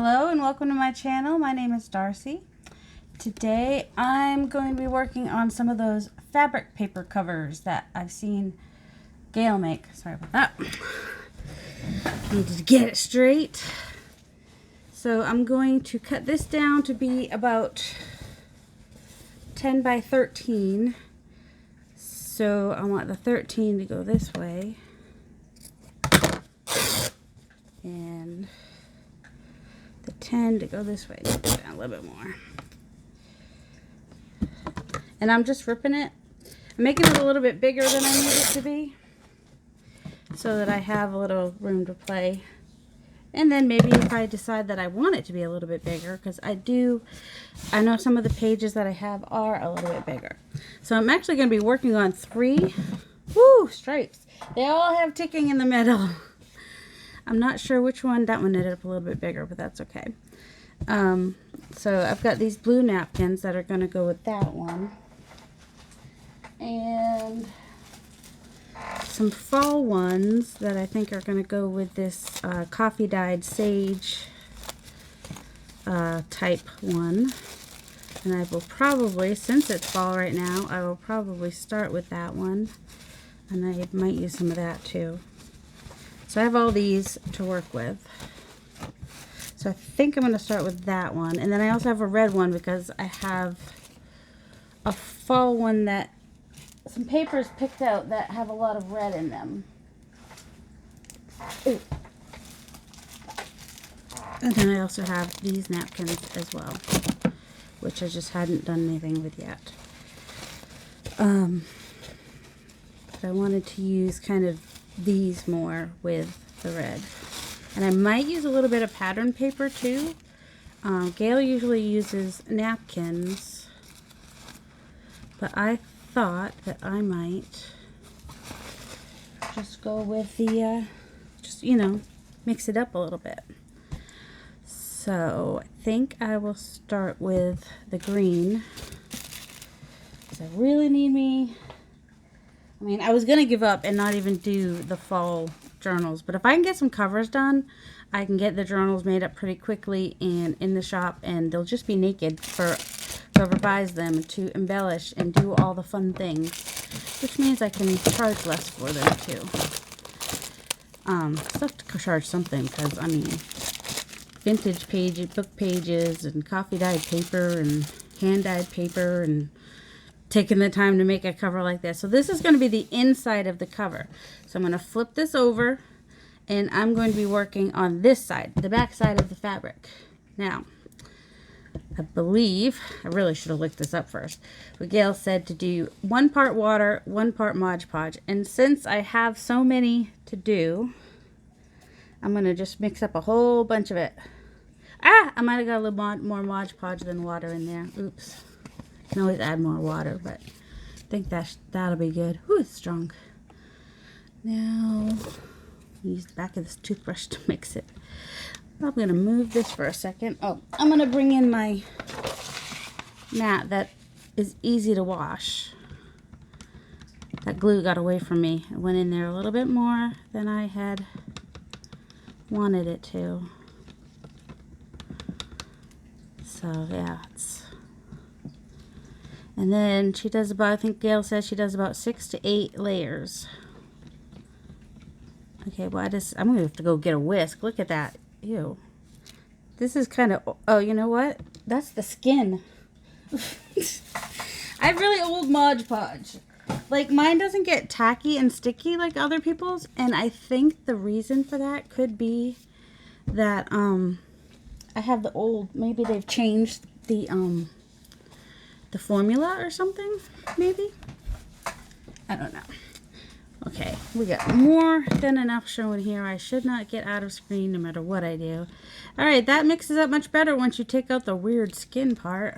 Hello and welcome to my channel. My name is Darcy. Today I'm going to be working on some of those fabric paper covers that I've seen Gayle make. Sorry about that. Needed to get it straight. So I'm going to cut this down to be about 10 by 13. So I want the 13 to go this way. And the 10 to go this way. Down a little bit more. And I'm just ripping it. I'm making it a little bit bigger than I need it to be, so that I have a little room to play. And then maybe if I decide that I want it to be a little bit bigger, because I know some of the pages that I have are a little bit bigger. So I'm actually going to be working on 3 stripes. They all have ticking in the middle. I'm not sure which one. That one ended up a little bit bigger, but that's okay. So I've got these blue napkins that are going to go with that one. And some fall ones that I think are going to go with this coffee dyed sage type one. And I will probably, since it's fall right now, I will probably start with that one. And I might use some of that too. So I have all these to work with. So I think I'm going to start with that one. And then I also have a red one because I have a fall one that some papers picked out that have a lot of red in them. Ooh. And then I also have these napkins as well, which I just hadn't done anything with yet. But I wanted to use kind of these more with the red. And I might use a little bit of pattern paper too. Gayle usually uses napkins, but I thought that I might just go with the, mix it up a little bit. So I think I will start with the green, because I really need I was going to give up and not even do the fall journals, but if I can get some covers done, I can get the journals made up pretty quickly and in the shop, and they'll just be naked for whoever buys them to embellish and do all the fun things, which means I can charge less for them too. Still have to charge something, because vintage book pages and coffee dyed paper and hand dyed paper and taking the time to make a cover like this. So this is going to be the inside of the cover. So I'm going to flip this over, and I'm going to be working on this side, the back side of the fabric. Now, I believe, I really should have looked this up first, but Gayle said to do 1 part water, 1 part Mod Podge. And since I have so many to do, I'm going to just mix up a whole bunch of it. I might have got a little more Mod Podge than water in there. Oops. You can always add more water, but I think that'll be good. Whew, it's strong. Now, use the back of this toothbrush to mix it. I'm going to move this for a second. Oh, I'm going to bring in my mat that is easy to wash. That glue got away from me. It went in there a little bit more than I had wanted it to. So, yeah, and then she does about, I think Gayle says she does about 6 to 8 layers. Okay, well, I'm going to have to go get a whisk. Look at that. Ew. This is kind of, oh, you know what? That's the skin. I have really old Mod Podge. Like, mine doesn't get tacky and sticky like other people's. And I think the reason for that could be that I have the old, maybe they've changed the formula or something, maybe. I don't know. Okay, we got more than enough showing here. I should not get out of screen no matter what I do. Alright, that mixes up much better once you take out the weird skin part.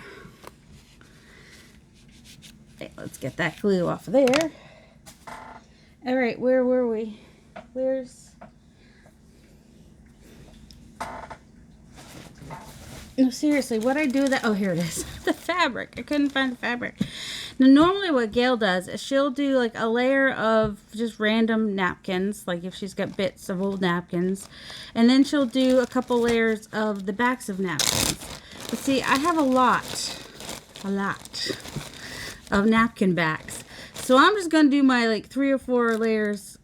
Okay, let's get that glue off of there. Alright, where were we? No, seriously, what I do that? Oh, here it is. The fabric. I couldn't find the fabric. Now, normally what Gayle does is she'll do like a layer of just random napkins, like if she's got bits of old napkins, and then she'll do a couple layers of the backs of napkins. But see, I have a lot of napkin backs. So I'm just going to do my like 3 or 4 layers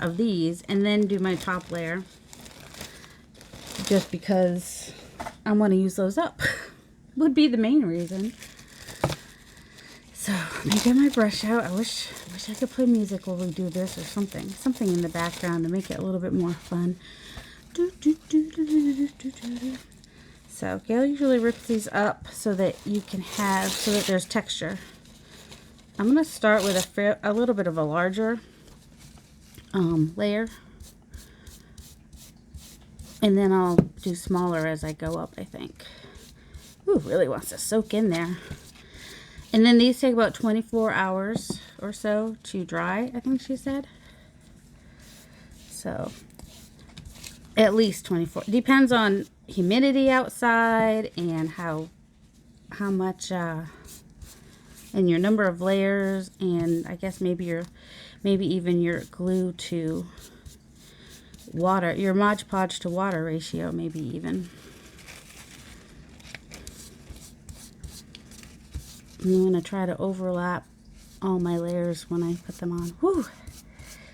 of these, and then do my top layer. Just because I want to use those up. Would be the main reason. So let me get my brush out. I wish I could play music while we do this, or something in the background to make it a little bit more fun. So Gayle usually rips these up so that there's texture. I'm gonna start with a little bit of a larger layer, and then I'll do smaller as I go up, I think. Ooh, really wants to soak in there. And then these take about 24 hours or so to dry, I think she said. So, at least 24. Depends on humidity outside and how much, and your number of layers, and I guess maybe even your glue to water, your Mod Podge to water ratio, maybe even. I'm going to try to overlap all my layers when I put them on. Whew.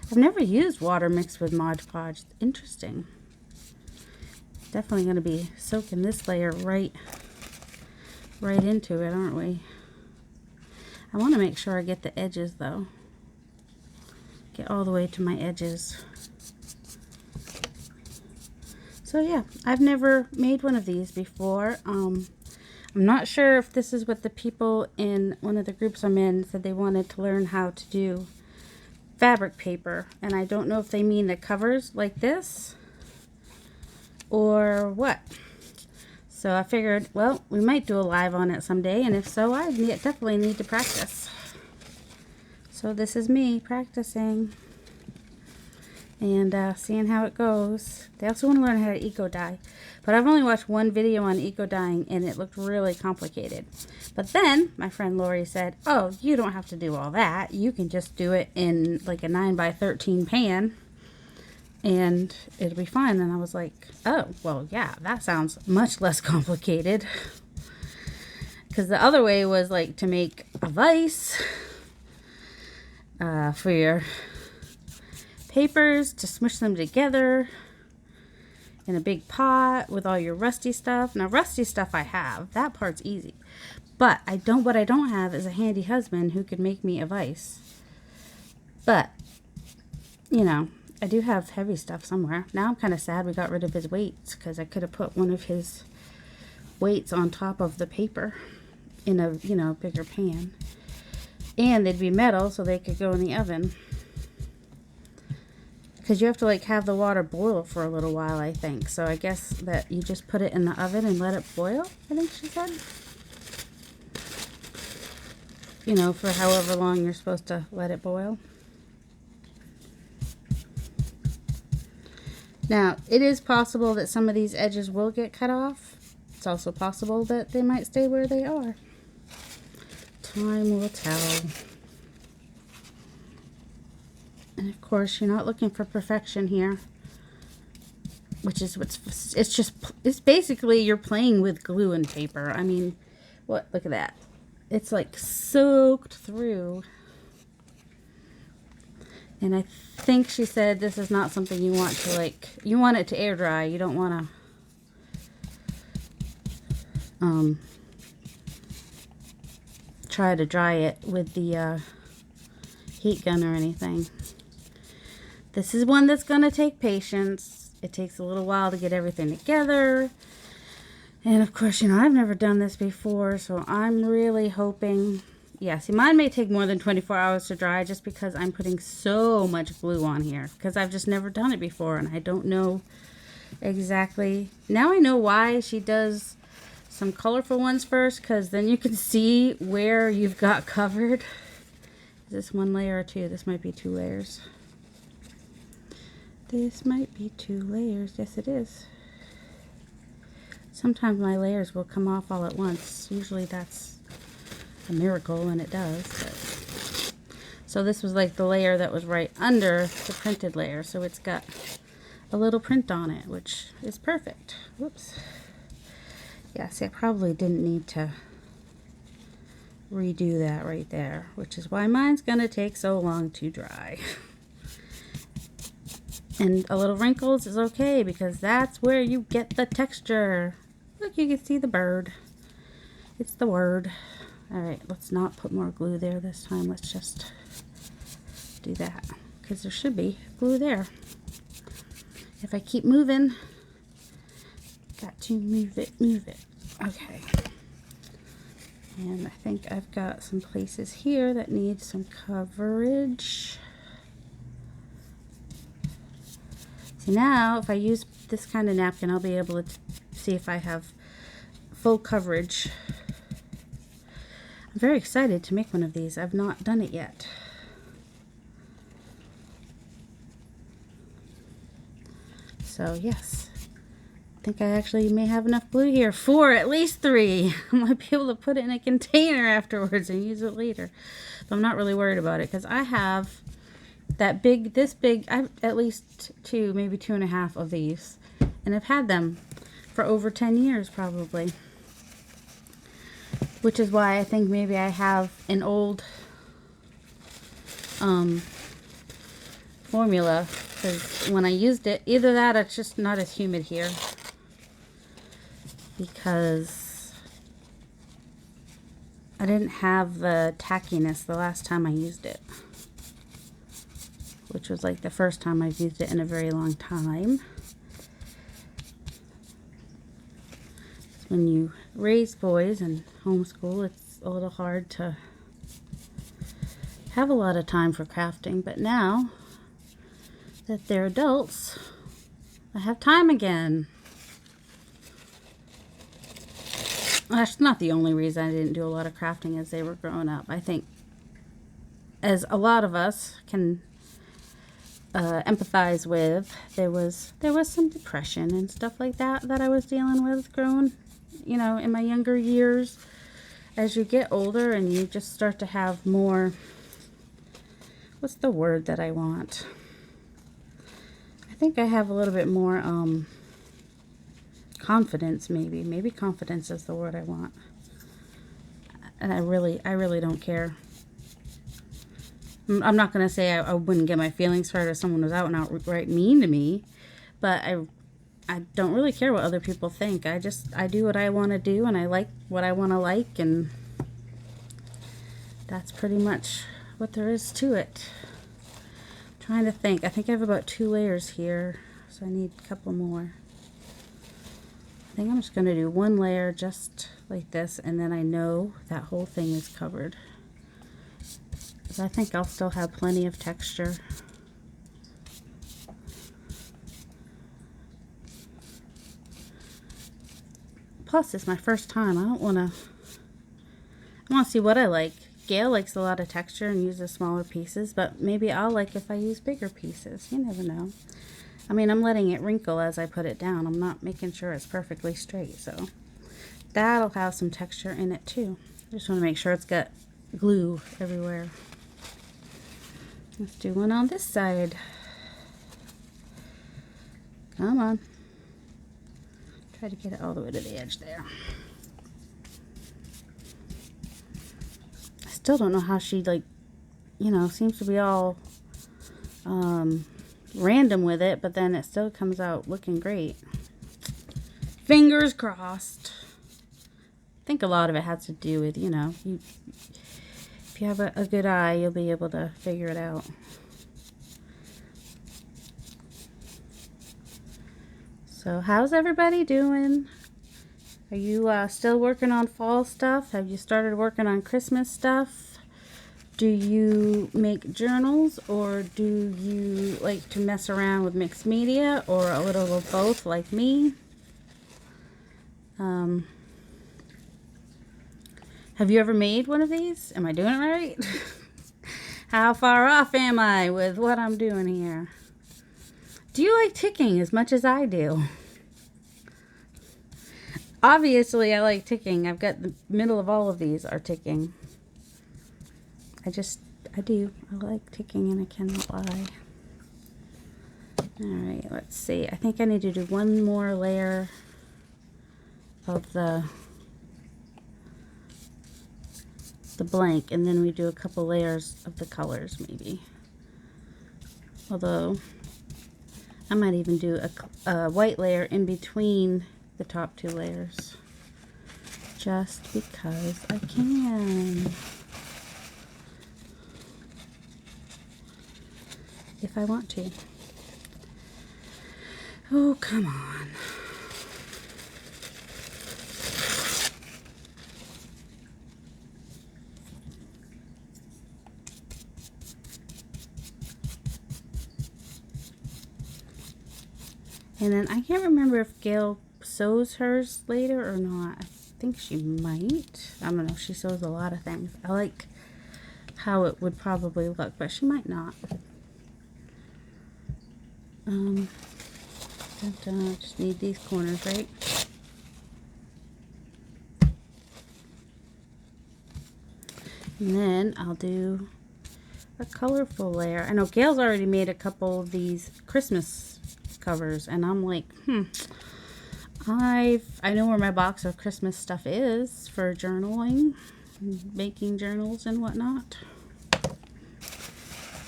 I've never used water mixed with Mod Podge. Interesting. Definitely going to be soaking this layer right into it, aren't we? I want to make sure I get the edges, though. Get all the way to my edges. So yeah, I've never made one of these before. I'm not sure if this is what the people in one of the groups I'm in said they wanted to learn how to do fabric paper. And I don't know if they mean the covers like this or what. So I figured, well, we might do a live on it someday. And if so, I definitely need to practice. So this is me practicing and seeing how it goes. They also want to learn how to eco dye. But I've only watched one video on eco dyeing, and it looked really complicated. But then my friend Lori said, oh, you don't have to do all that. You can just do it in like a 9x13 pan, and it'll be fine. And I was like, oh, well, yeah, that sounds much less complicated. Because the other way was like to make a vise for your papers, to smush them together in a big pot with all your rusty stuff. Now, rusty stuff I have. That part's easy. But what I don't have is a handy husband who could make me a vise. But, you know, I do have heavy stuff somewhere. Now I'm kind of sad we got rid of his weights, because I could have put one of his weights on top of the paper in a, bigger pan. And they'd be metal, so they could go in the oven. Because you have to like have the water boil for a little while, I think. So I guess that you just put it in the oven and let it boil, I think she said. For however long you're supposed to let it boil. Now, it is possible that some of these edges will get cut off. It's also possible that they might stay where they are. Time will tell. And of course, you're not looking for perfection here, which is it's basically you're playing with glue and paper. I mean, look at that. It's like soaked through. And I think she said this is not something you want to you want it to air dry. You don't want to try to dry it with the heat gun or anything. This is one that's going to take patience. It takes a little while to get everything together. And of course, I've never done this before, so I'm really hoping. Yeah, see, mine may take more than 24 hours to dry just because I'm putting so much glue on here. Because I've just never done it before, and I don't know exactly. Now I know why she does some colorful ones first, because then you can see where you've got covered. Is this one layer or two? This might be 2 layers. This might be 2 layers. Yes, it is. Sometimes my layers will come off all at once. Usually that's a miracle, and it does. But. So this was like the layer that was right under the printed layer. So it's got a little print on it, which is perfect. Whoops. Yeah, see, I probably didn't need to redo that right there, which is why mine's gonna take so long to dry. And a little wrinkles is okay because that's where you get the texture. Look, you can see the bird. It's the word. All right, let's not put more glue there this time. Let's just do that because there should be glue there. If I keep moving, got to move it, move it. Okay. And I think I've got some places here that need some coverage. See, now if I use this kind of napkin, I'll be able to see if I have full coverage. I'm very excited to make one of these. I've not done it yet. So yes, I think I actually may have enough glue here for at least 3. I might be able to put it in a container afterwards and use it later. But I'm not really worried about it because I have that big, this big, I have at least 2, maybe 2.5 of these. And I've had them for over 10 years probably. Which is why I think maybe I have an old formula. Because when I used it, either that or it's just not as humid here. Because I didn't have the tackiness the last time I used it. Which was like the first time I've used it in a very long time. When you raise boys and homeschool, it's a little hard to have a lot of time for crafting. But now that they're adults, I have time again. That's not the only reason I didn't do a lot of crafting as they were growing up. I think, as a lot of us can empathize with, there was some depression and stuff like that that I was dealing with growing, you know, in my younger years. As you get older and you just start to have more, what's the word that I want? I think I have a little bit more confidence, maybe confidence is the word I want. And I really don't care. I'm not going to say I wouldn't get my feelings hurt if someone was out and outright mean to me, but I don't really care what other people think. I do what I want to do, and I like what I want to like, and that's pretty much what there is to it. I'm trying to think. I think I have about 2 layers here, so I need a couple more. I think I'm just going to do 1 layer just like this, and then I know that whole thing is covered. I think I'll still have plenty of texture. Plus, it's my first time. I want to see what I like. Gayle likes a lot of texture and uses smaller pieces, but maybe I'll like if I use bigger pieces. You never know. I mean, I'm letting it wrinkle as I put it down. I'm not making sure it's perfectly straight, so that'll have some texture in it too. I just want to make sure it's got glue everywhere. Let's do one on this side. Come on. Try to get it all the way to the edge there. I still don't know how she, like, you know, seems to be all random with it, but then it still comes out looking great. Fingers crossed. I think a lot of it has to do with, you know, if you have a good eye, you'll be able to figure it out. So how's everybody doing? Are you still working on fall stuff? Have you started working on Christmas stuff? Do you make journals, or do you like to mess around with mixed media, or a little of both like me? Have you ever made one of these? Am I doing it right? How far off am I with what I'm doing here? Do you like ticking as much as I do? Obviously, I like ticking. I've got the middle of all of these are ticking. I do. I like ticking and I cannot lie. Alright, let's see. I think I need to do one more layer of the blank, and then we do a couple layers of the colors maybe. Although I might even do a white layer in between the top two layers, just because I can. If I want to. Oh, come on. And then I can't remember if Gayle sews hers later or not. I think she might. I don't know. She sews a lot of things. I like how it would probably look, but she might not. Just need these corners, right? And then I'll do a colorful layer. I know Gayle's already made a couple of these Christmas covers, and I'm like, I know where my box of Christmas stuff is for journaling, making journals and whatnot.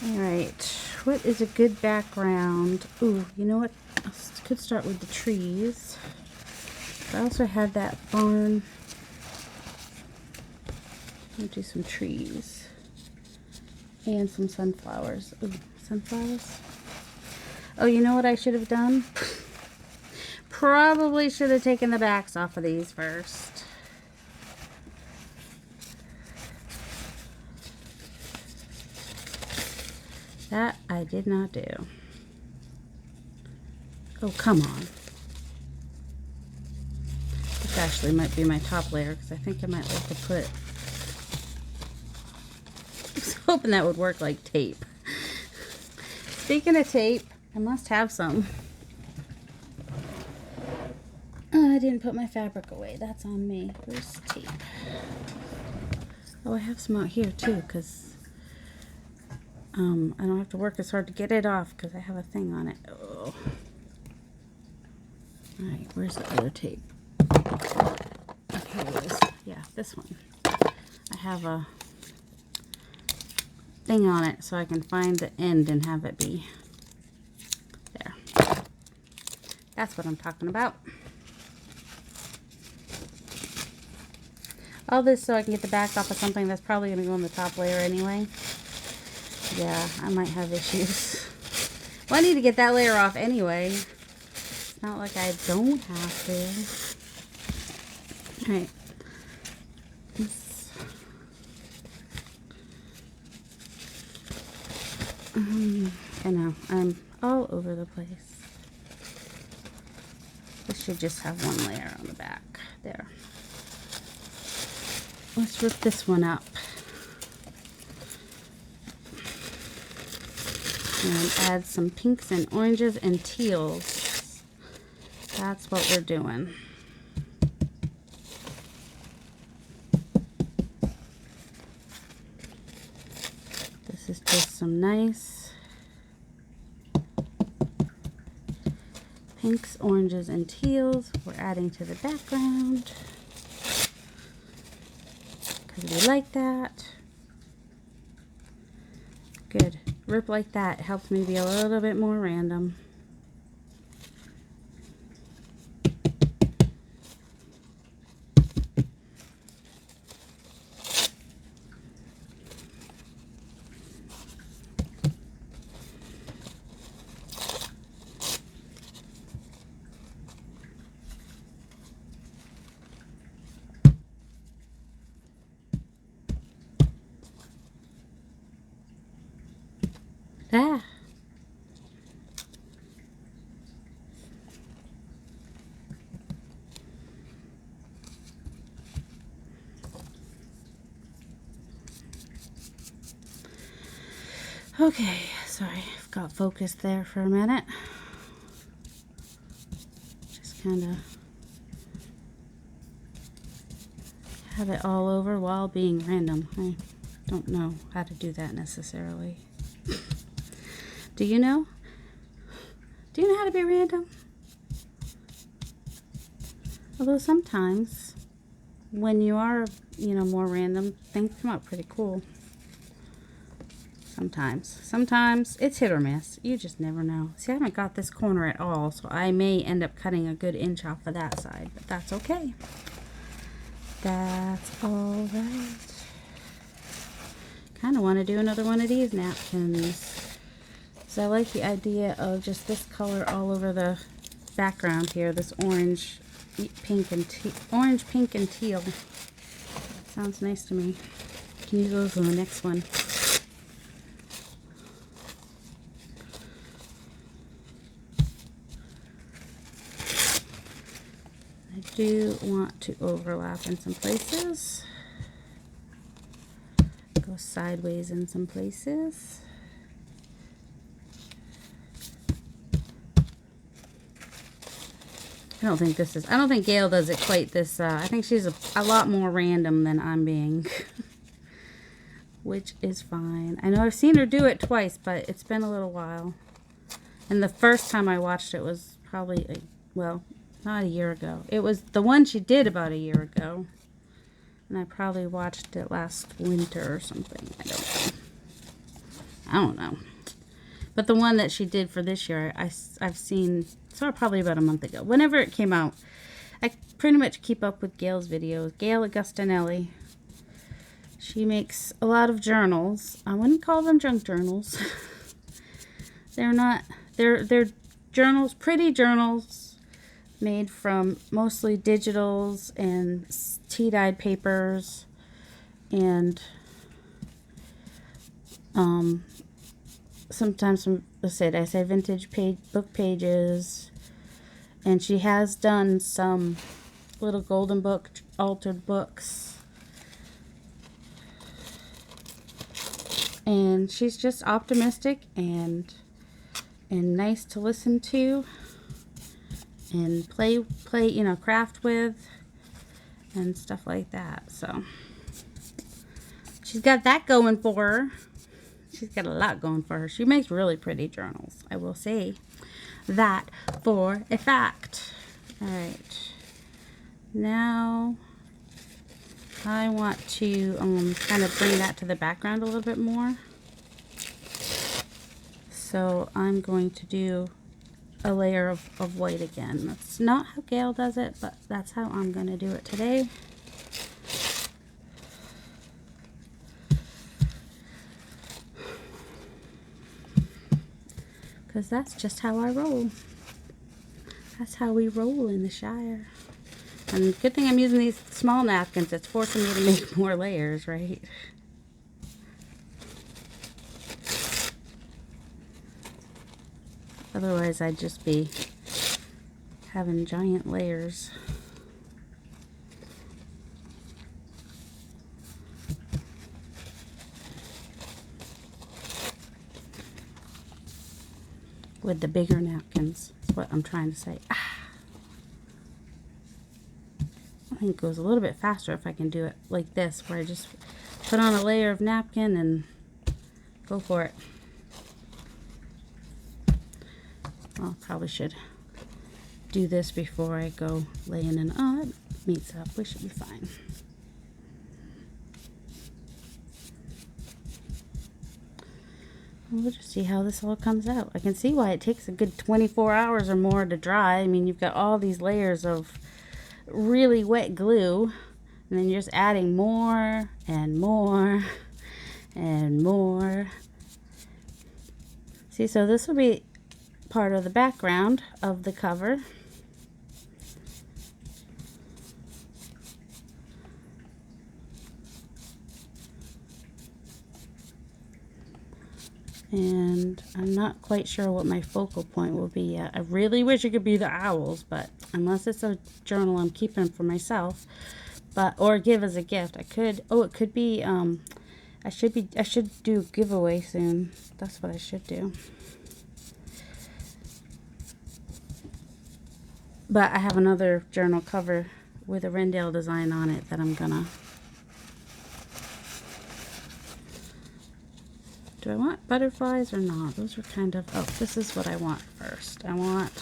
All right, what is a good background? Ooh, you know what? I could start with the trees. I also had that barn. I'll do some trees and some sunflowers. Ooh, sunflowers. Oh, you know what I should have done? Probably should have taken the backs off of these first. That I did not do. Oh, come on. This actually might be my top layer because I think I might like to put... I was hoping that would work like tape. Speaking of tape, I must have some. Oh, I didn't put my fabric away. That's on me. Where's tape? Oh, I have some out here too because I don't have to work as hard to get it off because I have a thing on it. Oh. Alright, where's the other tape? Okay, it is. Yeah, this one. I have a thing on it so I can find the end and have it be there. That's what I'm talking about. All this so I can get the back off of something that's probably going to go on the top layer anyway. Yeah, I might have issues. Well, I need to get that layer off anyway. It's not like I don't have to. Alright. I know, I'm all over the place. This should just have one layer on the back. There. Let's rip this one up. And add some pinks and oranges and teals. That's what we're doing. This is just some nice pinks, oranges, and teals we're adding to the background. Because we like that. Good. Rip like that. It helps me be a little bit more random. Ah. Okay, sorry, I've got focused there for a minute. Just kind of have it all over while being random. I don't know how to do that necessarily. Do you know? Do you know how to be random? Although sometimes when you are, you know, more random, things come out pretty cool. Sometimes it's hit or miss. You just never know. See, I haven't got this corner at all, so I may end up cutting a good inch off of that side, but that's okay. That's all right. Kind of want to do another one of these napkins. So I like the idea of just this color all over the background here, this orange, pink, and orange, pink, and teal. Sounds nice to me. Can use those on the next one. I do want to overlap in some places. Go sideways in some places. I don't think Gayle does it quite this, I think she's a lot more random than I'm being. Which is fine. I know I've seen her do it twice, but it's been a little while. And the first time I watched it was probably, well, not a year ago. It was the one she did about a year ago. And I probably watched it last winter or something. I don't know. But the one that she did for this year, I've seen, saw it probably about a month ago. Whenever it came out, I pretty much keep up with Gayle's videos. Gayle Agostinelli. She makes a lot of journals. I wouldn't call them junk journals. They're not, they're journals, pretty journals made from mostly digitals and tea-dyed papers and sometimes from, I say vintage book pages, and she has done some little golden book altered books, and she's just optimistic and nice to listen to and play, you know, craft with and stuff like that. So she's got that going for her. She's got a lot going for her. She makes really pretty journals. I will say that for a fact. All right. Now I want to kind of bring that to the background a little bit more. So I'm going to do a layer of white again. That's not how Gayle does it, but that's how I'm going to do it today. Because that's just how I roll. That's how we roll in the Shire. And good thing I'm using these small napkins. It's forcing me to make more layers, right? Otherwise, I'd just be having giant layers. With the bigger napkins, that's what I'm trying to say. I think it goes a little bit faster if I can do it like this, where I just put on a layer of napkin and go for it. Well, probably should do this before I go laying in. Oh, that meets up. We should be fine. We'll just see how this all comes out. I can see why it takes a good 24 hours or more to dry. I mean, you've got all these layers of really wet glue, and then you're just adding more and more and more. See, so this will be part of the background of the cover. And I'm not quite sure what my focal point will be yet. I really wish it could be the owls, but unless it's a journal I'm keeping for myself, or give as a gift, I could. Oh, it could be. I should do a giveaway soon. That's what I should do. But I have another journal cover with a Rendell design on it that I'm gonna Do I want butterflies or not? Those are kind of, oh, this is what I want first. I want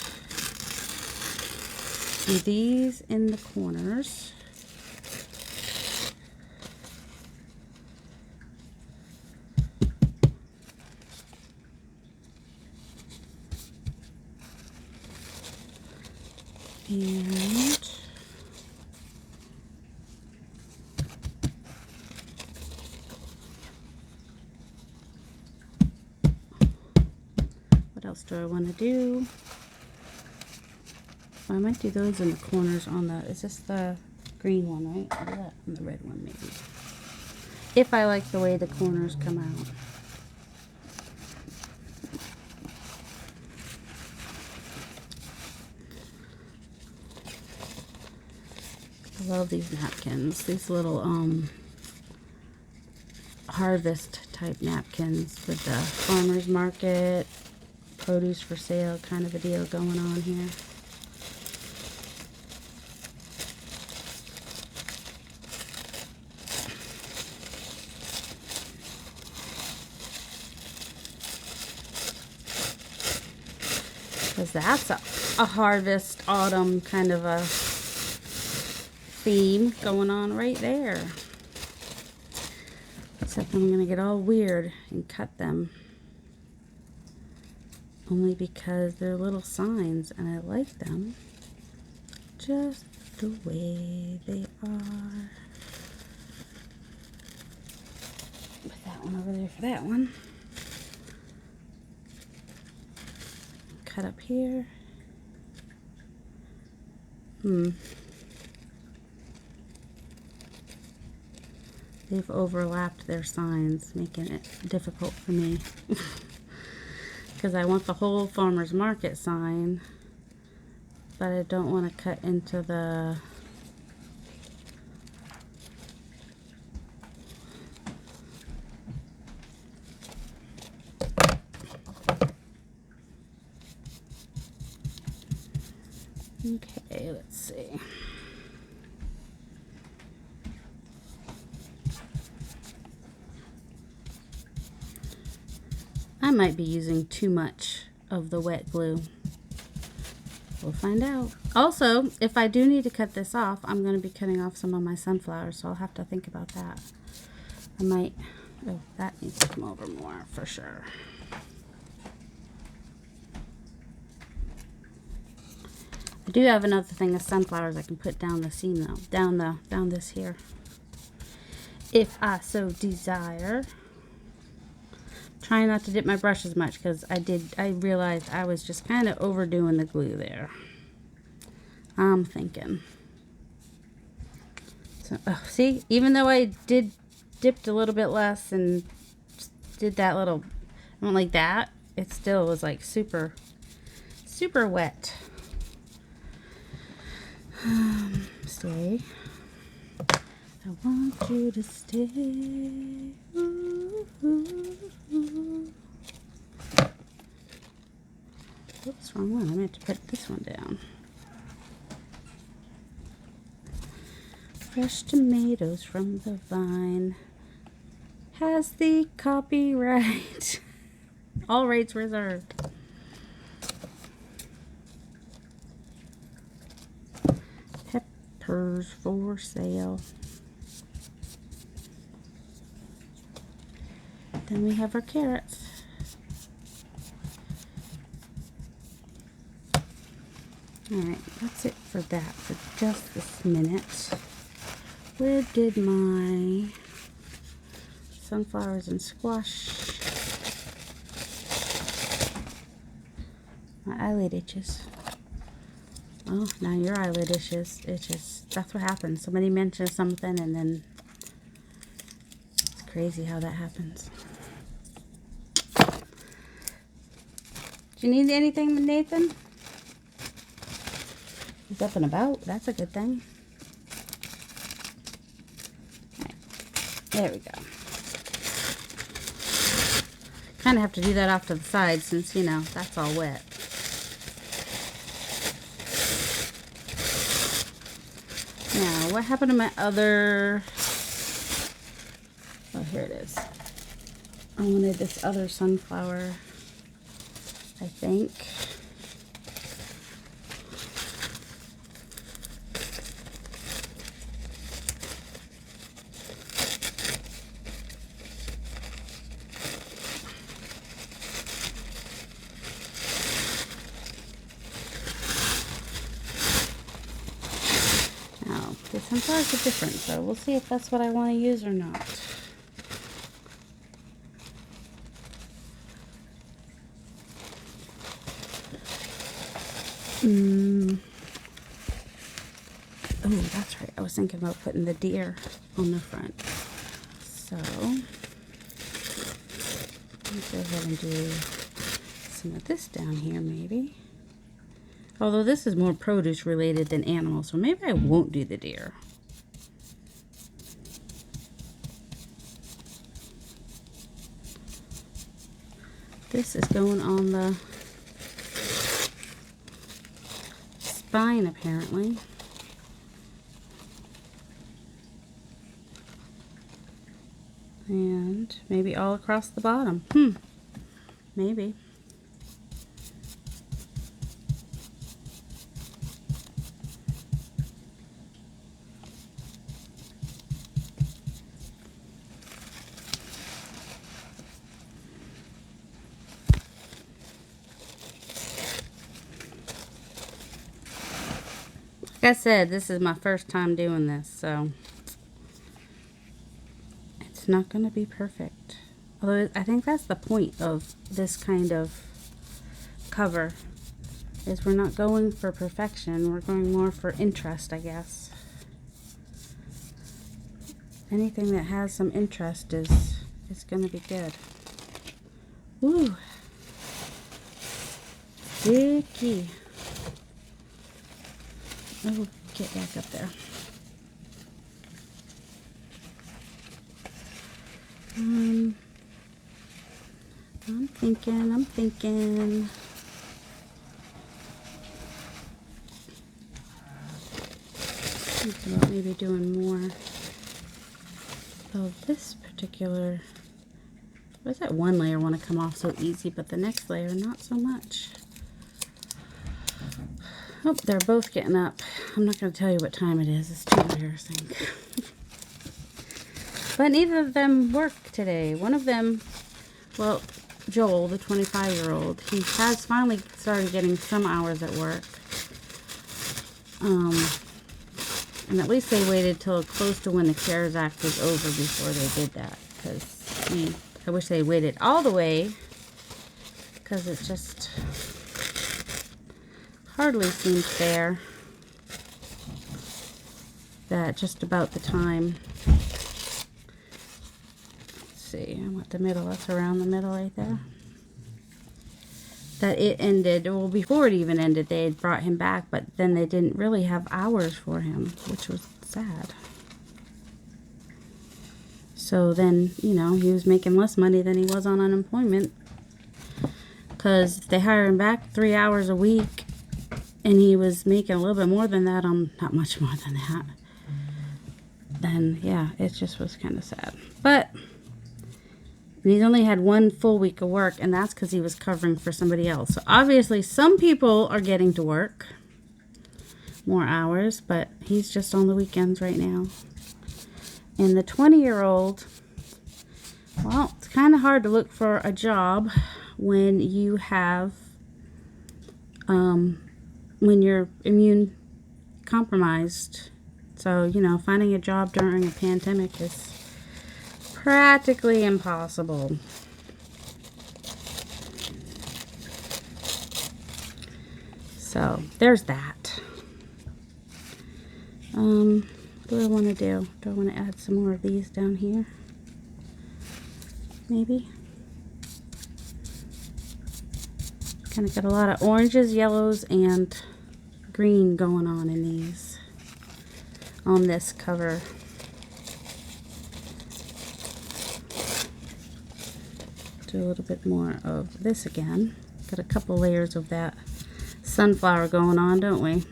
these in the corners. And what else do I want to do? Well, I might do those in the corners on the, is this the green one, right? Or that on the red one, maybe. If I like the way the corners come out. I love these napkins. These little harvest type napkins with the farmer's market, produce for sale kind of a deal going on here. Because that's a harvest autumn kind of a theme going on right there. Except I'm going to get all weird and cut them. Only because they're little signs and I like them just the way they are. Put that one over there for that one. Cut up here. They've overlapped their signs, making it difficult for me. Because I want the whole farmer's market sign, but I don't want to cut into the okay, let's see. I might be using too much of the wet glue. We'll find out. Also, if I do need to cut this off, I'm going to be cutting off some of my sunflowers, so I'll have to think about that. I might, oh, that needs to come over more for sure. I do have another thing of sunflowers I can put down the seam though, down this here, if I so desire. Trying not to dip my brush as much because I realized I was just kind of overdoing the glue there. I'm thinking. So, oh, see, even though I dipped a little bit less and did that little, I went like that, it still was like super, super wet. Stay. I want you to stay. Ooh, ooh, ooh. Oops, wrong one. I meant to put this one down. Fresh tomatoes from the vine. Has the copyright. All rights reserved. Peppers for sale. Then we have our carrots. Alright, that's it for that for just this minute. Where did my sunflowers and squash? My eyelid itches. Oh, now your eyelid itches. That's what happens. Somebody mentions something and then it's crazy how that happens. Do you need anything, Nathan? He's up and about. That's a good thing. Right. There we go. Kind of have to do that off to the side since, you know, that's all wet. Now, what happened to my other... Oh, here it is. I wanted this other sunflower, I think. Now, the sunflowers are different, so we'll see if that's what I want to use or not. Oh, that's right. I was thinking about putting the deer on the front. So, let's go ahead and do some of this down here, maybe. Although this is more produce related than animals, so maybe I won't do the deer. This is going on the spine, apparently. And maybe all across the bottom. Maybe. Like I said, this is my first time doing this, so it's not going to be perfect. Although I think that's the point of this kind of cover, is we're not going for perfection, we're going more for interest, I guess. Anything that has some interest is going to be good. Woo! Sticky. Oh, get back up there. I'm thinking. Thinking about maybe doing more of this particular. Why does that one layer want to come off so easy, but the next layer not so much? Oh, they're both getting up. I'm not going to tell you what time it is. It's too embarrassing. But neither of them work today. One of them, well, Joel, the 25-year-old, he has finally started getting some hours at work. And at least they waited till close to when the CARES Act was over before they did that. Because, I wish they waited all the way. Because it just hardly seems fair that just about the time, let's see, I want the middle, that's around the middle right there, that it ended, well, before it even ended, they had brought him back, but then they didn't really have hours for him, which was sad. So then, you know, he was making less money than he was on unemployment, because if they hire him back 3 hours a week, and he was making a little bit more than that, not much more than that, then yeah, it just was kind of sad. But he's only had 1 full week of work, and that's because he was covering for somebody else. So obviously some people are getting to work more hours, but he's just on the weekends right now. And the 20-year-old, well, it's kind of hard to look for a job when you have when you're immune compromised. So, you know, finding a job during a pandemic is practically impossible. So, there's that. What do I want to do? Do I want to add some more of these down here? Maybe. Kind of got a lot of oranges, yellows, and green going on in these, on this cover. Do a little bit more of this again. Got a couple layers of that sunflower going on, don't we?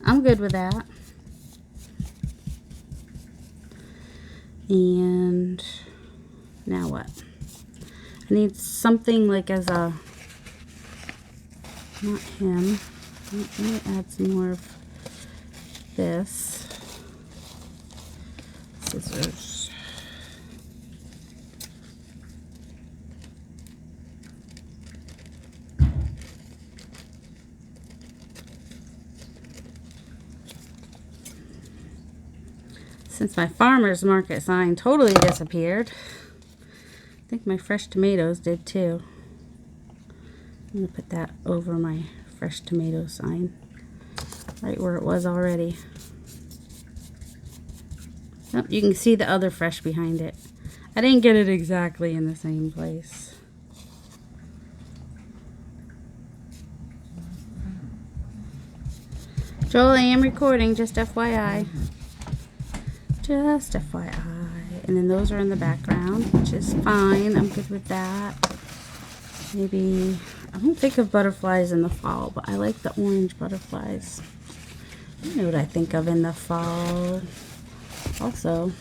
I'm good with that. And Now what? I need something like as a, not him. Let me add some more of this. Scissors. Since my farmer's market sign totally disappeared, I think my fresh tomatoes did too. I'm going to put that over my fresh tomato sign, right where it was already. Oh, you can see the other fresh behind it. I didn't get it exactly in the same place. Joel, I am recording, just FYI. Just FYI. And then those are in the background, which is fine. I'm good with that. Maybe, I don't think of butterflies in the fall, but I like the orange butterflies. You know what I think of in the fall. Also,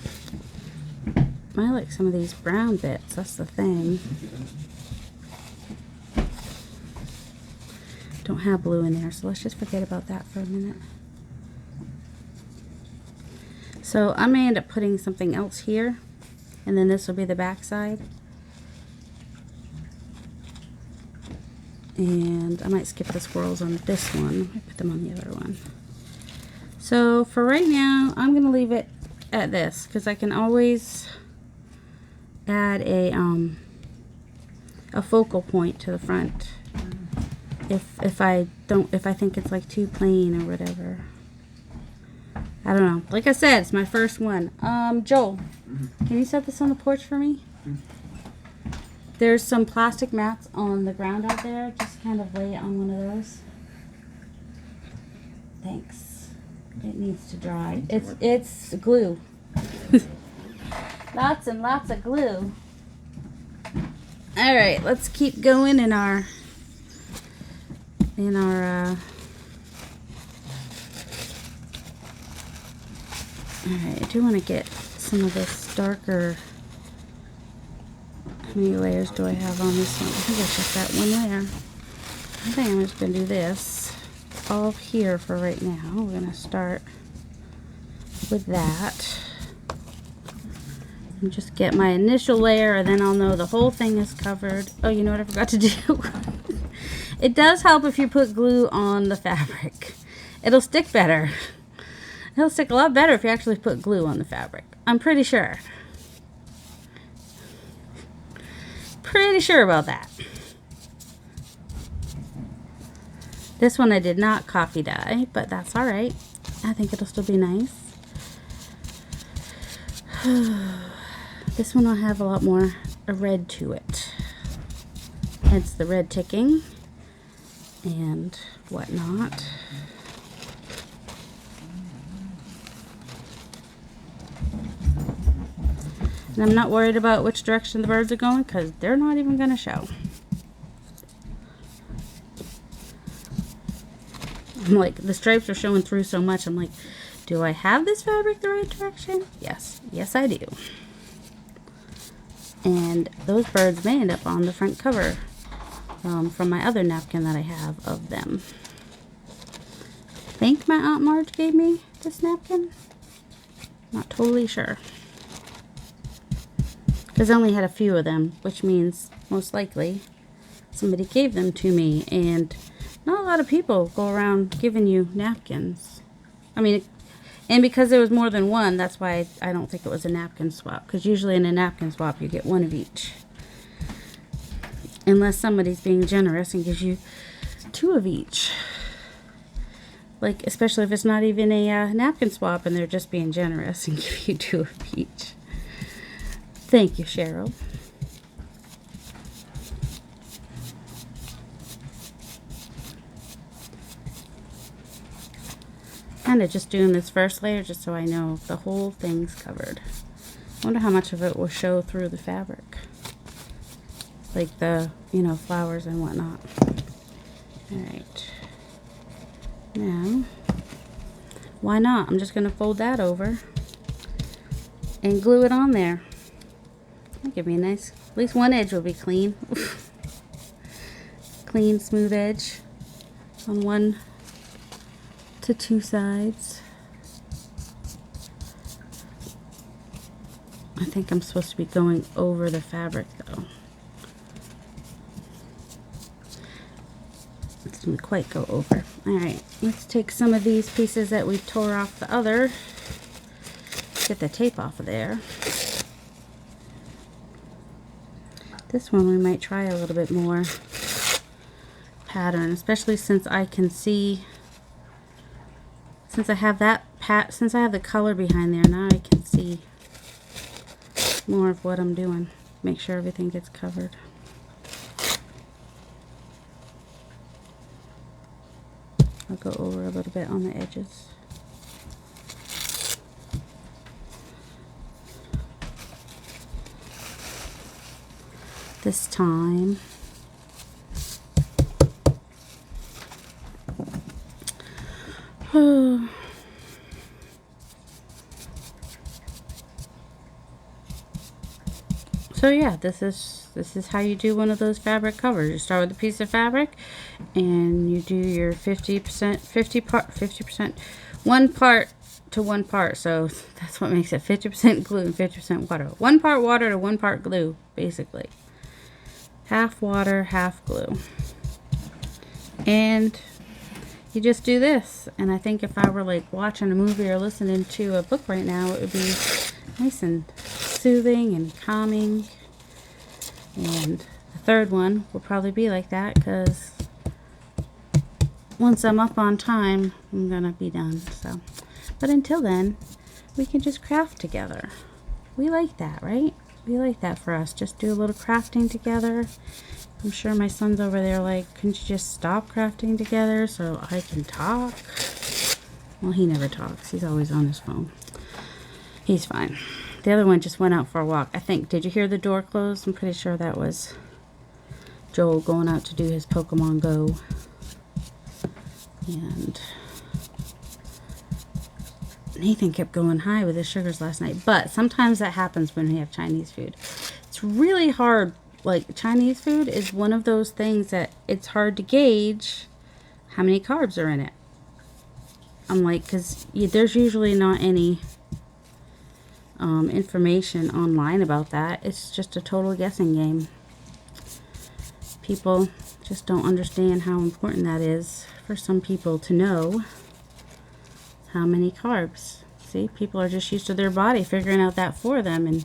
I like some of these brown bits. That's the thing. Don't have blue in there, so let's just forget about that for a minute. So I may end up putting something else here, and then this will be the back side. And I might skip the squirrels on this one. I put them on the other one. So for right now, I'm going to leave it at this, because I can always add a focal point to the front if I think it's like too plain or whatever. I don't know. Like I said, it's my first one. Joel, can you set this on the porch for me? There's some plastic mats on the ground out there. Just kind of lay it on one of those. Thanks. It needs to dry. It's glue. Lots and lots of glue. All right, let's keep going in our Alright, I do want to get some of this darker. How many layers do I have on this one? I think it's just that one layer. I think I'm just going to do this all here for right now. We're going to start with that. And just get my initial layer, and then I'll know the whole thing is covered. Oh, you know what I forgot to do? It does help if you put glue on the fabric. It'll stick better. It'll stick a lot better if you actually put glue on the fabric. I'm pretty sure. Pretty sure about that. This one I did not coffee dye, but that's alright. I think it'll still be nice. This one will have a lot more red to it. Hence the red ticking and whatnot. And I'm not worried about which direction the birds are going, because they're not even going to show. I'm like, the stripes are showing through so much. I'm like, do I have this fabric the right direction? Yes. Yes, I do. And those birds may end up on the front cover from my other napkin that I have of them. I think my Aunt Marge gave me this napkin. Not totally sure. Because I only had a few of them, which means most likely somebody gave them to me. And not a lot of people go around giving you napkins. I mean, and because there was more than one, that's why I don't think it was a napkin swap. Because usually in a napkin swap, you get one of each. Unless somebody's being generous and gives you two of each. Like, especially if it's not even a napkin swap and they're just being generous and give you two of each. Thank you, Cheryl. Kind of just doing this first layer just so I know if the whole thing's covered. I wonder how much of it will show through the fabric. Like the, you know, flowers and whatnot. Alright. Now, why not? I'm just going to fold that over and glue it on there. That'll give me a nice, at least one edge will be clean. Clean, smooth edge on 1 to 2 sides. I think I'm supposed to be going over the fabric though. It doesn't quite go over. Alright, let's take some of these pieces that we tore off the other. Get the tape off of there. This one we might try a little bit more pattern, especially since I can see, since I have that since I have the color behind there, now I can see more of what I'm doing. Make sure everything gets covered. I'll go over a little bit on the edges. This time so yeah, this is how you do one of those fabric covers. You start with a piece of fabric and you do your 50%, 1 part to 1 part. So that's what makes it 50% glue and 50% water. 1 part water to 1 part glue, basically. Half water, half glue. And you just do this. And I think if I were like watching a movie or listening to a book right now, it would be nice and soothing and calming. And the third one will probably be like that, because once I'm up on time, I'm gonna be done. So, but until then, we can just craft together. We like that, right? We like that for us. Just do a little crafting together. I'm sure my son's over there like, couldn't you just stop crafting together so I can talk? Well, he never talks. He's always on his phone. He's fine. The other one just went out for a walk. I think, did you hear the door close? I'm pretty sure that was Joel going out to do his Pokemon Go. And Nathan kept going high with his sugars last night. But sometimes that happens when we have Chinese food. It's really hard. Like, Chinese food is one of those things that it's hard to gauge how many carbs are in it. I'm like, because there's usually not any information online about that. It's just a total guessing game. People just don't understand how important that is for some people to know how many carbs. See, people are just used to their body figuring out that for them and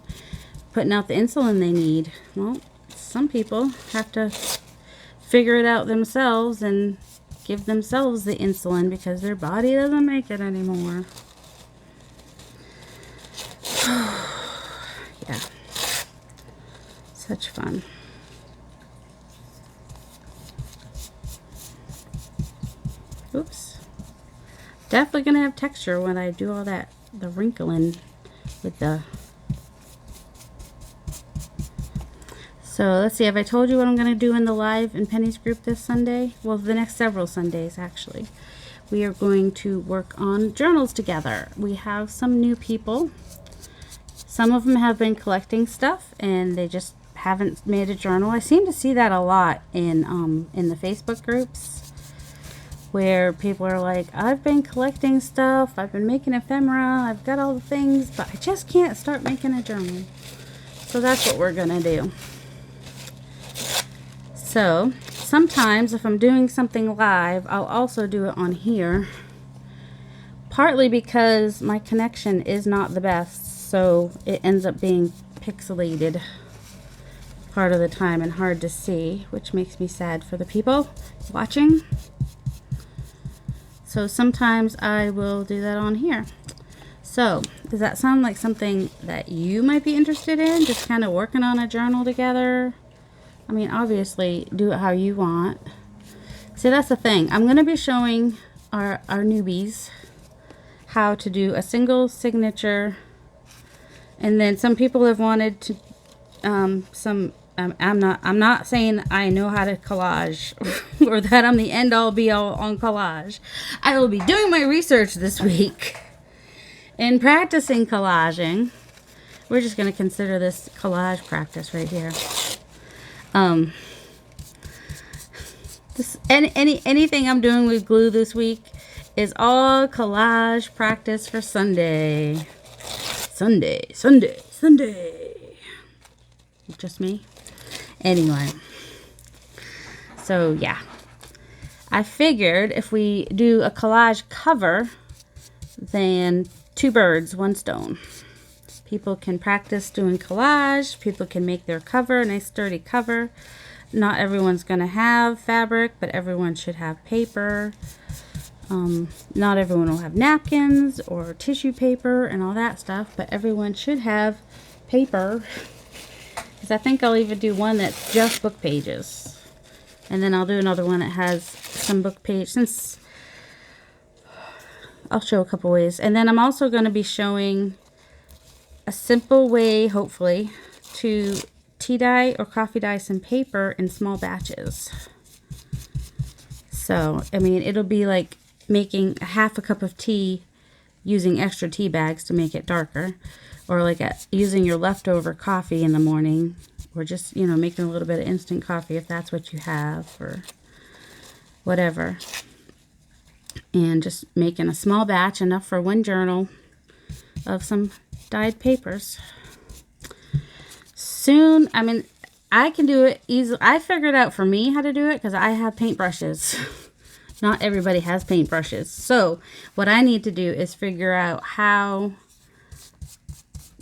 putting out the insulin they need. Well, some people have to figure it out themselves and give themselves the insulin because their body doesn't make it anymore. Yeah, such fun. Oops. Definitely gonna have texture when I do all that, the wrinkling with the. So let's see, have I told you what I'm gonna do in the live in Penny's group this Sunday? Well, the next several Sundays actually. We are going to work on journals together. We have some new people. Some of them have been collecting stuff and they just haven't made a journal. I seem to see that a lot in the Facebook groups where people are like, I've been collecting stuff, I've been making ephemera, I've got all the things, but I just can't start making a journal. So that's what we're gonna do. So sometimes if I'm doing something live, I'll also do it on here, partly because my connection is not the best, so it ends up being pixelated part of the time and hard to see, which makes me sad for the people watching. So sometimes I will do that on here. So does that sound like something that you might be interested in, just kind of working on a journal together? I mean, obviously do it how you want. See, that's the thing. I'm going to be showing our newbies how to do a single signature. And then some people have wanted to, I'm not saying I know how to collage or that I'm the end all be all on collage. I will be doing my research this week and practicing collaging. we're just going to consider this collage practice right here. Anything I'm doing with glue this week is all collage practice for Sunday. Sunday. Just me. Anyway. So, yeah. I figured if we do a collage cover, then 2 birds, 1 stone. People can practice doing collage. People can make their cover, a nice sturdy cover. Not everyone's going to have fabric, but everyone should have paper. Not everyone will have napkins or tissue paper and all that stuff, but everyone should have paper. Because I think I'll even do one that's just book pages. And then I'll do another one that has some book page, since I'll show a couple ways. And then I'm also going to be showing a simple way, hopefully, to tea dye or coffee dye some paper in small batches. So, I mean, it'll be like making a half a cup of tea using extra tea bags to make it darker. Or like using your leftover coffee in the morning. Or just, you know, making a little bit of instant coffee if that's what you have. Or whatever. And just making a small batch, enough for 1 journal of some dyed papers. Soon, I mean, I can do it easily. I figured out for me how to do it because I have paintbrushes. Not everybody has paintbrushes. So what I need to do is figure out how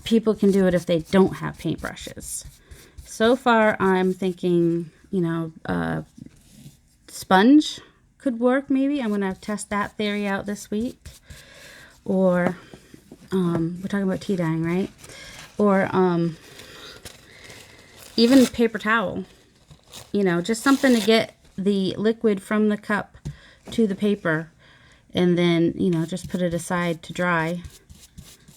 people can do it if they don't have paintbrushes. So far, I'm thinking, you know, sponge could work maybe. I'm going to test that theory out this week. Or, we're talking about tea dyeing, right? Or, even paper towel. You know, just something to get the liquid from the cup to the paper. And then, you know, just put it aside to dry.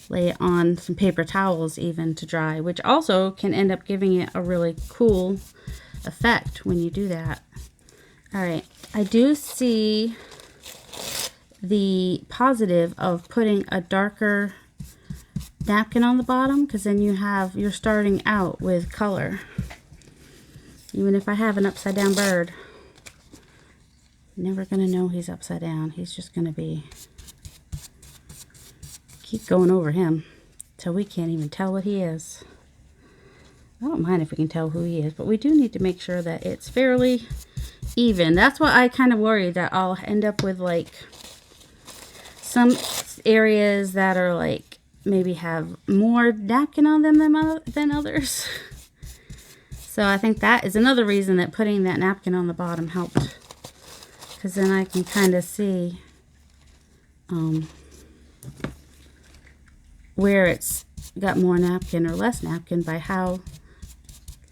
Lay it on some paper towels even to dry. Which also can end up giving it a really cool effect when you do that. Alright, I do see the positive of putting a darker napkin on the bottom, because then you're starting out with color. Even if I have an upside down bird, never gonna know he's upside down. He's just gonna be, keep going over him till we can't even tell what he is. I don't mind if we can tell who he is, but we do need to make sure that it's fairly even. That's why I kind of worry that I'll end up with like some areas that are like maybe have more napkin on them than others. So I think that is another reason that putting that napkin on the bottom helped, because then I can kind of see where it's got more napkin or less napkin by how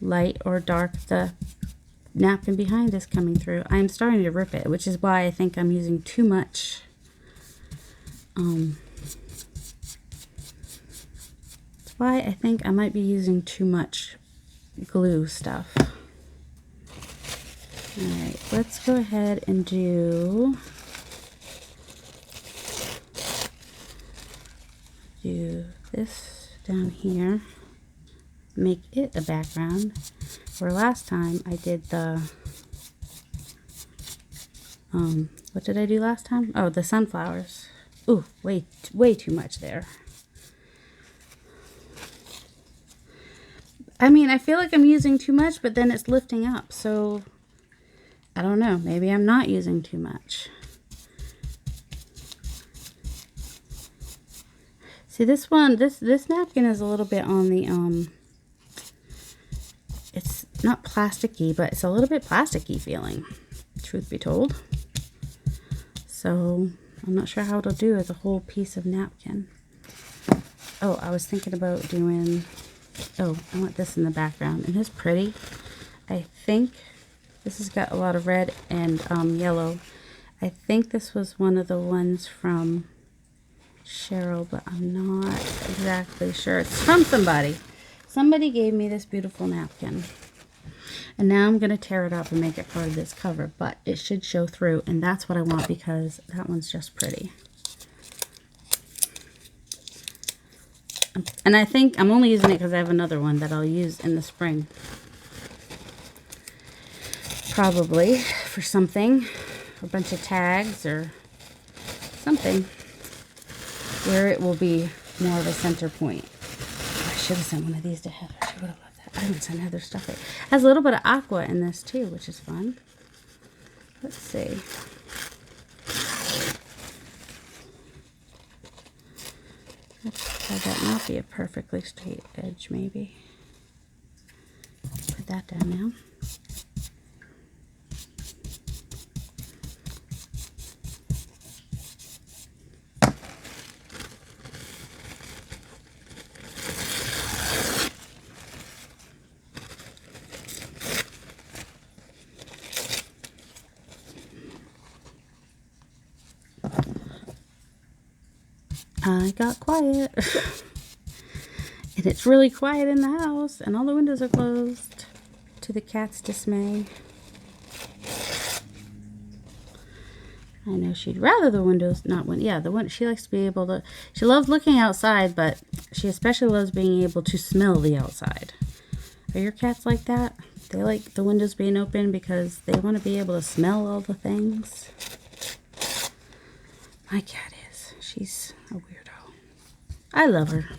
light or dark the napkin behind is coming through. I'm starting to rip it, which is why I think I'm using too much that's why I think I might be using too much glue stuff. Alright, let's go ahead and do this down here. Make it a background. Where last time I did the what did I do last time? Oh, the sunflowers. Ooh, way too much there. I mean, I feel like I'm using too much, but then it's lifting up. So, I don't know. Maybe I'm not using too much. See, this one, this napkin is a little bit on the, it's not plasticky, but it's a little bit plasticky feeling, truth be told. So, I'm not sure how it'll do as a whole piece of napkin. Oh, I was thinking about doing, oh, I want this in the background. Isn't this pretty? I think this has got a lot of red and yellow. I think this was one of the ones from Cheryl, but I'm not exactly sure. It's from somebody. Somebody gave me this beautiful napkin. And now I'm going to tear it up and make it part of this cover, but it should show through, and that's what I want because that one's just pretty. And I think I'm only using it because I have another one that I'll use in the spring. Probably for something, a bunch of tags or something where it will be more of a center point. I should have sent one of these to Heather. She would have loved that. I haven't sent Heather stuff. It has a little bit of aqua in this too, which is fun. Let's see. Let's have that not be a perfectly straight edge, maybe. Put that down now. I got quiet. And it's really quiet in the house, and all the windows are closed, to the cat's dismay. I know she'd rather the windows not win. Yeah, the one she likes to be able to. She loves looking outside, but she especially loves being able to smell the outside. Are your cats like that? They like the windows being open because they want to be able to smell all the things. My cat is. She's a weirdo. I love her.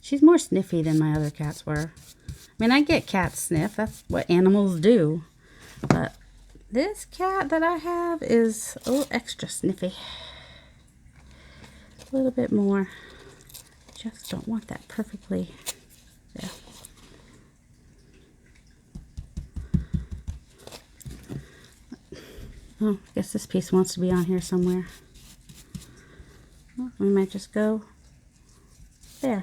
She's more sniffy than my other cats were. I mean, I get cat sniff. That's what animals do. But this cat that I have is a little extra sniffy. A little bit more. Just don't want that perfectly. Yeah. Oh, I guess this piece wants to be on here somewhere. Well, we might just go there.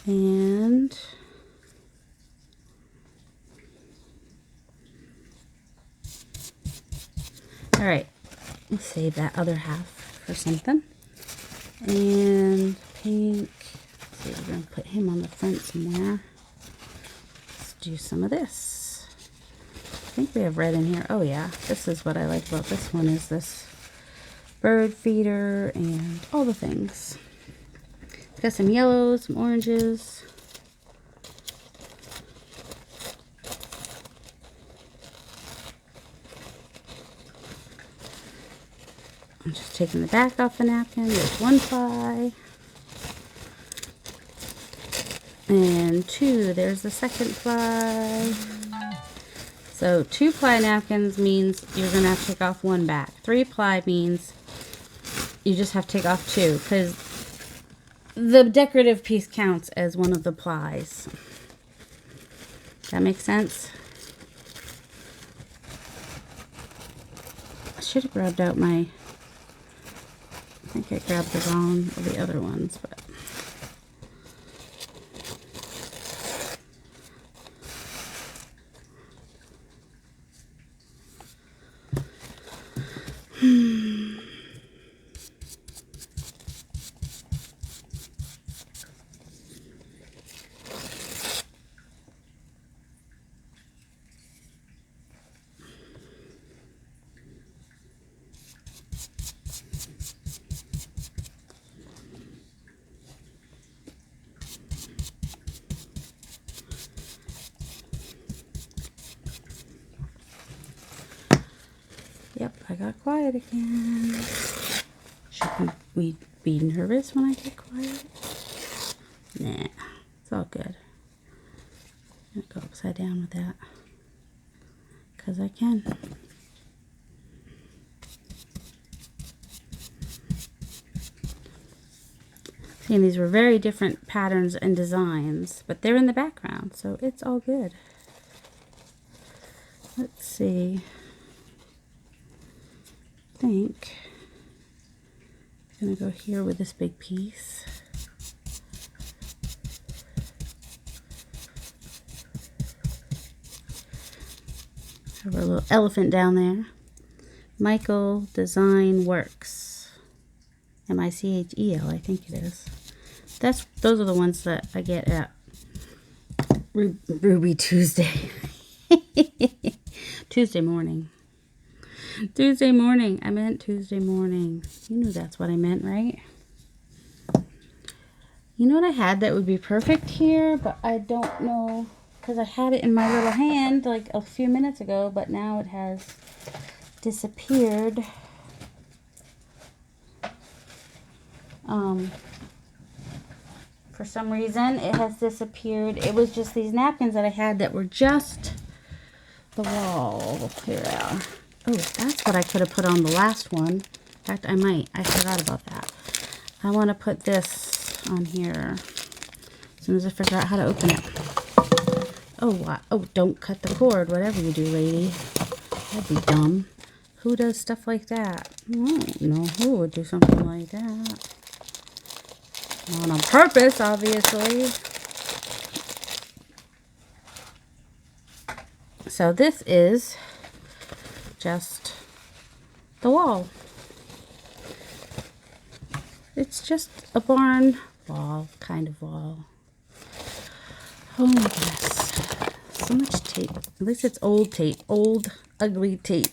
And all right, let's save that other half for something. And pink. Let's see, we're gonna put him on the front somewhere. Let's do some of this. I think we have red in here. Oh yeah, this is what I like about this one, is this bird feeder and all the things. It's got some yellows, some oranges. I'm just taking the back off the napkin. There's one ply. And two, there's the second ply. So 2 ply napkins means you're going to have to take off one back. 3 ply means you just have to take off 2, because the decorative piece counts as one of the plies. That makes sense? I should have grabbed out my... I think I grabbed the wrong of the other ones, but... Yep, I got quiet again. Should we be nervous when I get quiet? Nah, it's all good. I'm gonna go upside down with that, because I can. See, these were very different patterns and designs, but they're in the background, so it's all good. Let's see. I think I'm gonna go here with this big piece. Have our little elephant down there. Michael Design Works. M-I-C-H-E-L, I think it is. Those are the ones that I get at Ruby Tuesday. Tuesday morning. Tuesday morning. I meant Tuesday morning. You knew that's what I meant, right? You know what I had that would be perfect here, but I don't know, because I had it in my little hand like a few minutes ago, but now it has disappeared. For some reason it has disappeared. It was just these napkins that I had that were just the wall. Here they are. Oh, that's what I could have put on the last one. In fact, I might. I forgot about that. I want to put this on here as soon as I figure out how to open it. Oh, what? Oh, don't cut the cord, whatever you do, lady. That'd be dumb. Who does stuff like that? I don't know who would do something like that. Not on purpose, obviously. So this is just the wall. It's just a barn wall, kind of wall. Oh my goodness. So much tape. At least it's old tape. Old, ugly tape.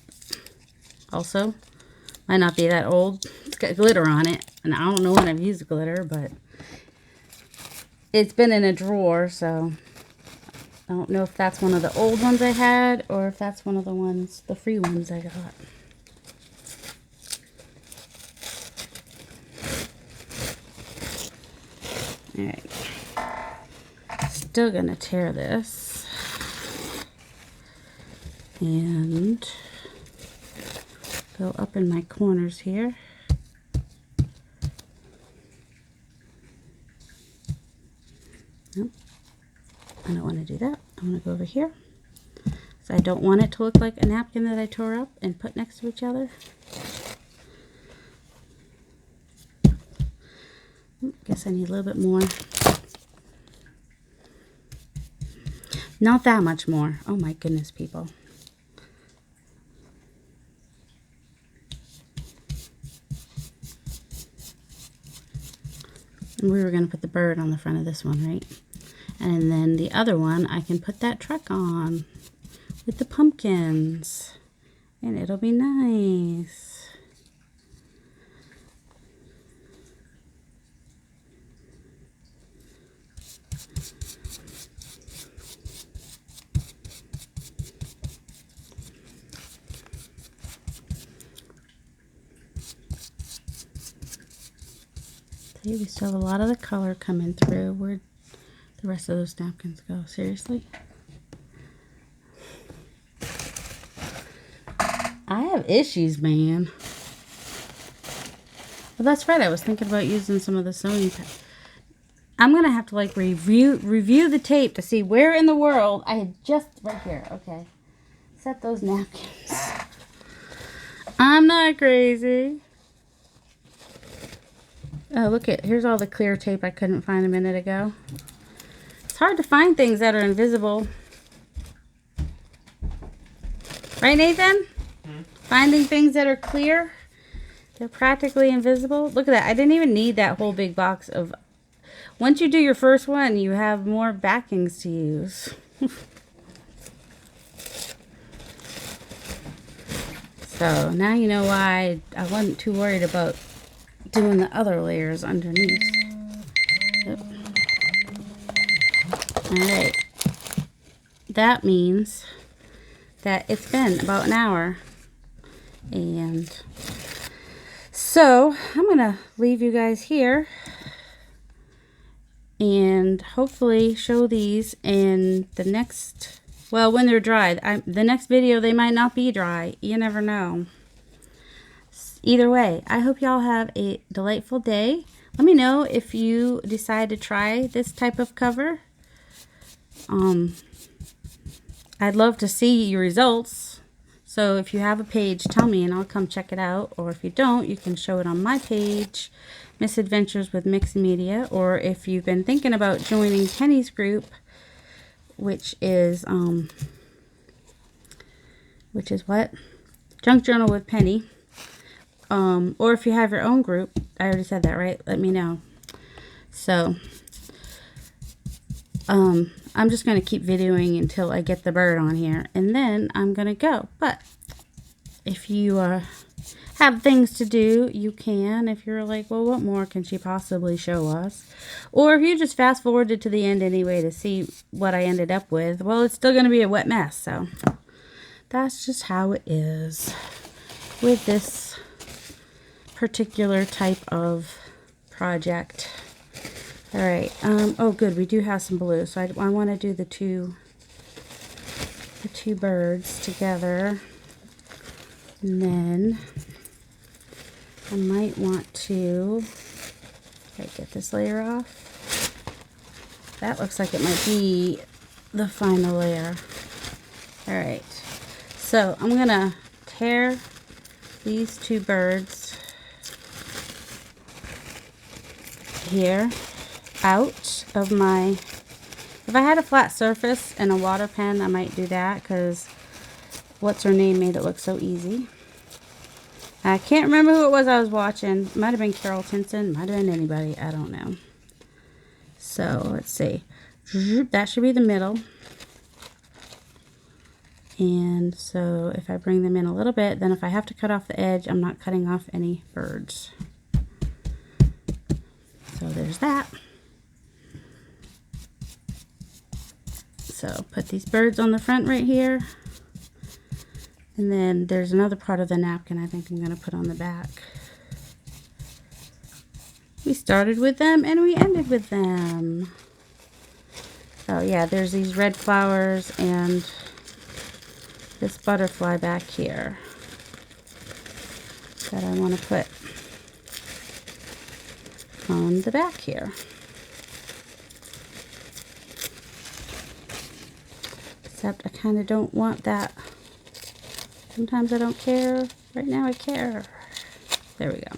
Also, might not be that old. It's got glitter on it. And I don't know when I've used glitter, but it's been in a drawer, so I don't know if that's one of the old ones I had or if that's one of the ones, the free ones I got. Alright. Still gonna tear this. And go up in my corners here. Nope. I don't want to do that. I want to go over here. So I don't want it to look like a napkin that I tore up and put next to each other. Guess I need a little bit more. Not that much more. Oh my goodness, people. And we were going to put the bird on the front of this one, right? And then the other one, I can put that truck on with the pumpkins. And it'll be nice. See, we still have a lot of the color coming through. Where'd the rest of those napkins go? Seriously? I have issues, man. Well, that's right. I was thinking about using some of the sewing. I'm going to have to like review the tape to see where in the world I had just, right here. Okay. Set those napkins. I'm not crazy. Oh, look at, here's all the clear tape I couldn't find a minute ago. It's hard to find things that are invisible. Right, Nathan? Finding things that are clear, they're practically invisible. Look at that. I didn't even need that whole big box of... Once you do your first one, you have more backings to use. So now you know why I wasn't too worried about doing the other layers underneath. Yep. Alright. That means that it's been about an hour. And so I'm going to leave you guys here and hopefully show these in the next, well, when they're dry. The next video, they might not be dry. You never know. Either way, I hope y'all have a delightful day. Let me know if you decide to try this type of cover. I'd love to see your results. So if you have a page, tell me and I'll come check it out. Or if you don't, you can show it on my page, Misadventures with Mixed Media. Or if you've been thinking about joining Penny's group, which is what? Junk Journal with Penny. Or if you have your own group, I already said that, right? Let me know. So, I'm just going to keep videoing until I get the bird on here. And then I'm going to go. But if you have have things to do, you can. If you're like, well, what more can she possibly show us? Or if you just fast forwarded to the end anyway to see what I ended up with, well, it's still going to be a wet mess. So that's just how it is with this particular type of project. All right. Oh, good. We do have some blue. So I want to do the two birds together. And then I might want to get this layer off. That looks like it might be the final layer. All right. So I'm going to tear these two birds here out of my, if I had a flat surface and a water pen, I might do that because what's her name made it look so easy. I can't remember who it was I was watching. Might have been Carol Tinson, might have been anybody, I don't know. So let's see, that should be the middle. And so if I bring them in a little bit, then if I have to cut off the edge, I'm not cutting off any birds. So there's that. So put these birds on the front right here. And then there's another part of the napkin I think I'm going to put on the back. We started with them and we ended with them. So yeah, there's these red flowers and this butterfly back here that I want to put on the back here. Except I kind of don't want that. Sometimes I don't care. Right now I care. There we go.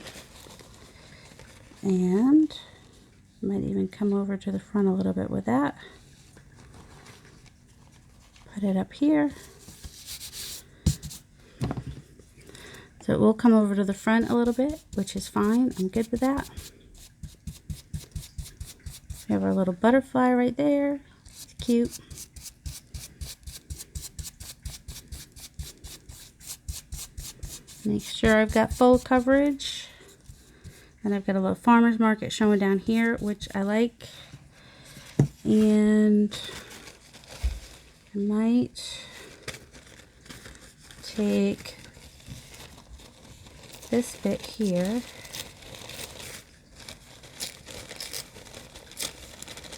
And I might even come over to the front a little bit with that. Put it up here. So it will come over to the front a little bit, which is fine. I'm good with that. We have our little butterfly right there. It's cute. Make sure I've got full coverage. And I've got a little farmer's market showing down here, which I like. And I might take this bit here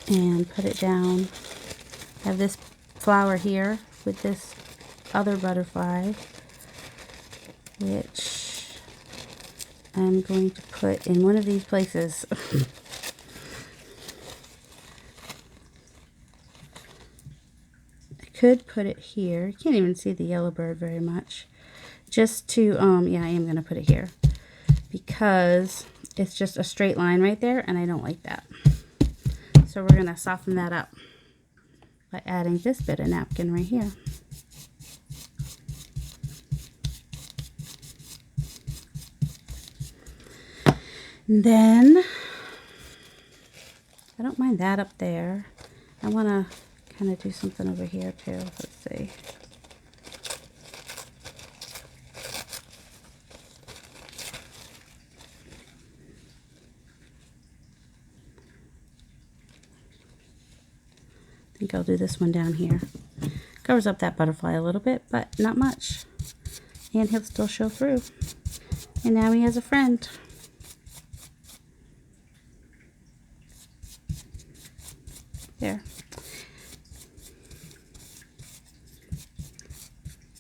and put it down. I have this flower here with this other butterfly, which I'm going to put in one of these places. I could put it here. You can't even see the yellow bird very much. Just to, yeah, I am going to put it here because it's just a straight line right there and I don't like that. So we're going to soften that up by adding this bit of napkin right here. And then, I don't mind that up there. I want to kind of do something over here too. Let's see. I think I'll do this one down here. Covers up that butterfly a little bit, but not much. And he'll still show through. And now he has a friend. There.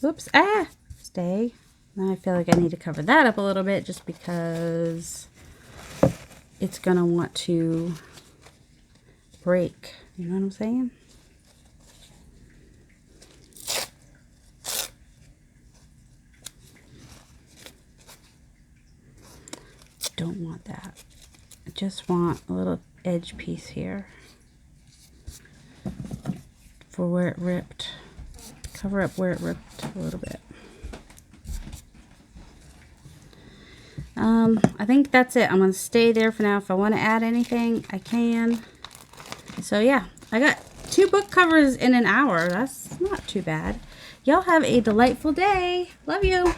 Oops. Ah! Stay. Now I feel like I need to cover that up a little bit just because it's going to want to break. You know what I'm saying? Don't want that. I just want a little edge piece here for where it ripped. Cover up where it ripped a little bit. I think that's it. I'm going to stay there for now. If I want to add anything, I can. So yeah, I got 2 book covers in an hour. That's not too bad. Y'all have a delightful day. Love you.